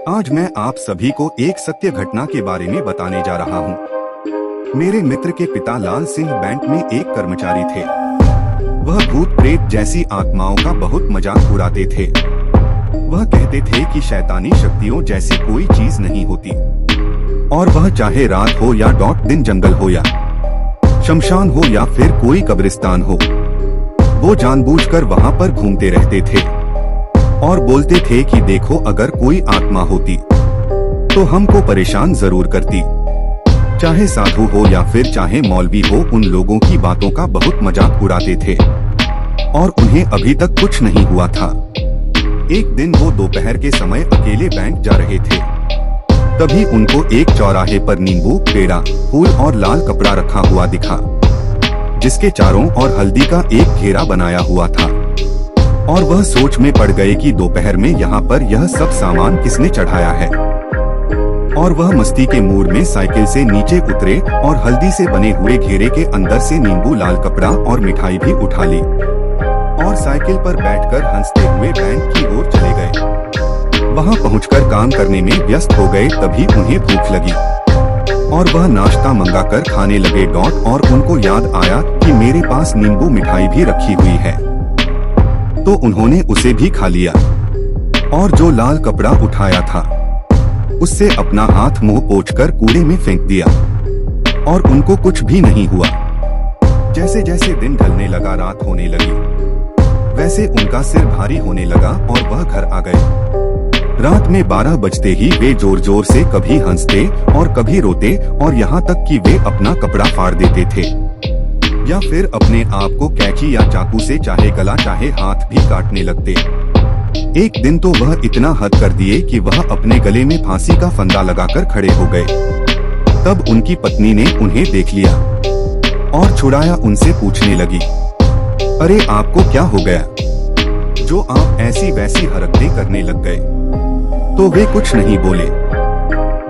आज मैं आप सभी को एक सत्य घटना के बारे में बताने जा रहा हूँ। मेरे मित्र के पिता लाल सिंह बैंक में एक कर्मचारी थे। वह भूत प्रेत जैसी आत्माओं का बहुत मजाक उड़ाते थे। वह कहते थे कि शैतानी शक्तियों जैसी कोई चीज नहीं होती, और वह चाहे रात हो या दिन जंगल हो या शमशान हो या फिर कोई कब्रिस्तान हो, वो जानबूझकर वहाँ पर घूमते रहते थे और बोलते थे कि देखो, अगर कोई आत्मा होती तो हमको परेशान जरूर करती। चाहे साधु हो या फिर चाहे मौलवी हो, उन लोगों की बातों का बहुत मजाक उड़ाते थे और उन्हें अभी तक कुछ नहीं हुआ था। एक दिन वो दोपहर के समय अकेले बैंक जा रहे थे। तभी उनको एक चौराहे पर नींबू, पेड़ा, फूल और लाल कपड़ा रखा हुआ दिखा, जिसके चारों ओर हल्दी का एक घेरा बनाया हुआ था। और वह सोच में पड़ गए कि दोपहर में यहाँ पर यह सब सामान किसने चढ़ाया है। और वह मस्ती के मूड में साइकिल से नीचे उतरे और हल्दी से बने हुए घेरे के अंदर से नींबू, लाल कपड़ा और मिठाई भी उठा ली और साइकिल पर बैठकर हंसते हुए बैंक की ओर चले गए। वहाँ पहुंचकर काम करने में व्यस्त हो गए। तभी उन्हें भूख लगी और वह नाश्ता मंगाकर खाने लगे। और उनको याद आया कि मेरे पास नींबू मिठाई भी रखी हुई है, तो उन्होंने उसे भी खा लिया और जो लाल कपड़ा उठाया था उससे अपना हाथ मुंह पोंछकर कूड़े में फेंक दिया और उनको कुछ भी नहीं हुआ। जैसे जैसे दिन ढलने लगा, रात होने लगी, वैसे उनका सिर भारी होने लगा और वह घर आ गए। रात में 12 बजते ही वे जोर जोर से कभी हंसते और कभी रोते, और यहाँ तक कि वे अपना कपड़ा फाड़ देते थे या फिर अपने आप को कैंची या चाकू से चाहे गला चाहे हाथ भी काटने लगते। एक दिन तो वह इतना हद कर दिए कि वह अपने गले में फांसी का फंदा लगाकर खड़े हो गए। तब उनकी पत्नी ने उन्हें देख लिया और छुड़ाया उनसे पूछने लगी, अरे आपको क्या हो गया जो आप ऐसी वैसी हरकतें करने लग गए? तो वे कुछ नहीं बोले,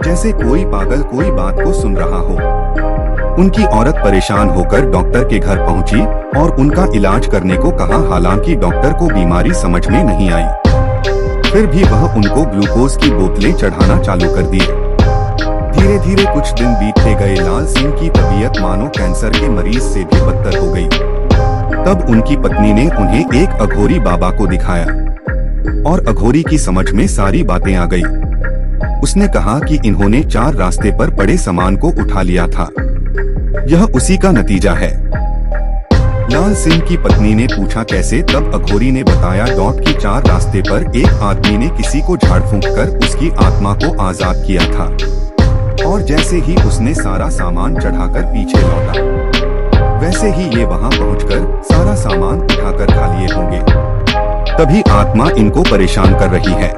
जैसे कोई पागल कोई बात को सुन रहा हो। उनकी औरत परेशान होकर डॉक्टर के घर पहुंची और उनका इलाज करने को कहा। हालांकि डॉक्टर को बीमारी समझ में नहीं आई, फिर भी वह उनको ग्लूकोज की बोतलें चढ़ाना चालू कर दिए। धीरे धीरे कुछ दिन बीतते गए। लाल सिंह की तबीयत मानो कैंसर के मरीज से भी बदतर हो गई। तब उनकी पत्नी ने उन्हें एक अघोरी बाबा को दिखाया और अघोरी की समझ में सारी बातें आ गई। उसने कहा कि इन्होंने 4 रास्ते पर पड़े सामान को उठा लिया था, यह उसी का नतीजा है। लाल सिंह की पत्नी ने पूछा कैसे? तब अघोरी ने बताया कि 4 रास्ते पर एक आदमी ने किसी को झाड़ फूंक कर उसकी आत्मा को आजाद किया था, और जैसे ही उसने सारा सामान चढ़ाकर पीछे लौटा, वैसे ही ये वहां पहुंचकर सारा सामान उठाकर खा लिए होंगे। तभी आत्मा इनको परेशान कर रही है।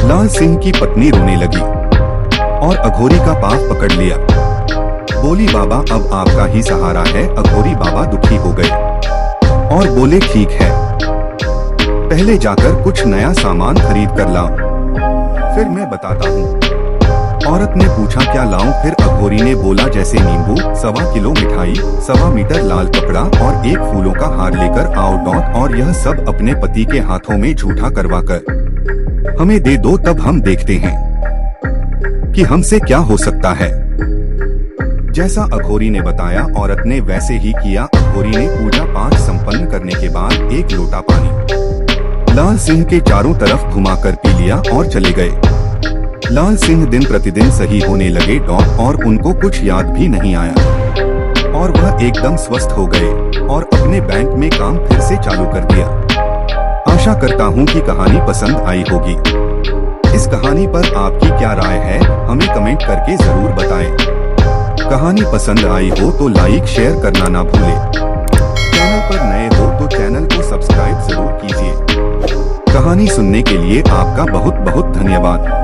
लाल सिंह की पत्नी रोने लगी और अघोरी का पाँव पकड़ लिया। बोली, बाबा अब आपका ही सहारा है। अघोरी बाबा दुखी हो गए और बोले, ठीक है, पहले जाकर कुछ नया सामान खरीद कर लाओ, फिर मैं बताता हूँ। औरत ने पूछा, क्या लाऊं? फिर अघोरी ने बोला, जैसे नींबू, 1.25 किलो मिठाई, 1.25 मीटर लाल कपड़ा और एक फूलों का हार लेकर आओ। और यह सब अपने पति के हाथों में झूठा करवाकर हमें दे दो, तब हम देखते हैं कि हमसे क्या हो सकता है। जैसा अघोरी ने बताया, औरत ने वैसे ही किया। अघोरी ने पूजा पाठ संपन्न करने के बाद एक लोटा पानी लाल सिंह के चारों तरफ घुमाकर पी लिया और चले गए। लाल सिंह दिन प्रतिदिन सही होने लगे और उनको कुछ याद भी नहीं आया और वह एकदम स्वस्थ हो गए और अपने बैंक में काम फिर से चालू कर दिया। आशा करता हूँ कि कहानी पसंद आई होगी। इस कहानी पर आपकी क्या राय है, हमें कमेंट करके जरूर बताएं। कहानी पसंद आई हो तो लाइक शेयर करना ना भूलें। चैनल पर नए हो तो चैनल को सब्सक्राइब जरूर कीजिए। कहानी सुनने के लिए आपका बहुत बहुत धन्यवाद।